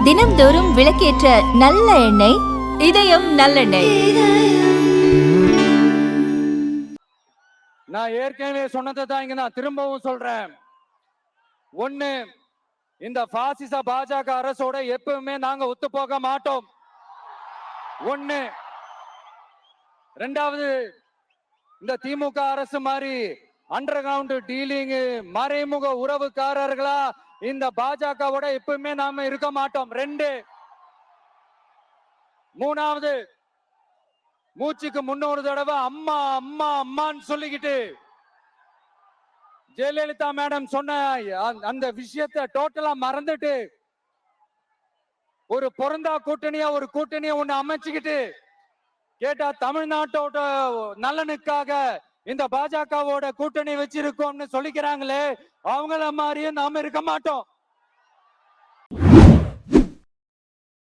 தினம்தோறும் விளக்கேற்ற நல்ல எண்ணெய் இதயம் நல்லெண்ணெய். நான் ஏற்கனவே சொன்னதை தான் இங்க நான் திரும்பவும் சொல்றேன். ஒண்ணு, இந்த பாசிச பாஜக அரசோட எப்பவுமே நாங்க ஒத்து போக மாட்டோம். ஒண்ணு. ரெண்டாவது, இந்த திமுக அரசு மாதிரி அண்டர் கிரவுண்ட் டீலிங் மறைமுக உறவுக்காரர்களா இந்த பாஜகவோட எப்பவுமே நாம இருக்க மாட்டோம். ரெண்டு. மூணாவது, மூச்சுக்கு 300 தடவை அம்மா அம்மா அம்மான்னு சொல்லிக்கிட்டு ஜெயலலிதா மேடம் சொன்ன அந்த விஷயத்தை டோட்டலா மறந்துட்டு ஒரு பொருந்தா கூட்டணியா ஒரு கூட்டணியை ஒண்ணு அமைச்சுக்கிட்டு கேட்டா தமிழ்நாட்டோட நலனுக்காக இந்த பாஜகவோட கூட்டணி வச்சிருக்கோம்னு சொல்லிக்கிறாங்களே, அவங்கள மாதிரியும் நாம இருக்க மாட்டோம்.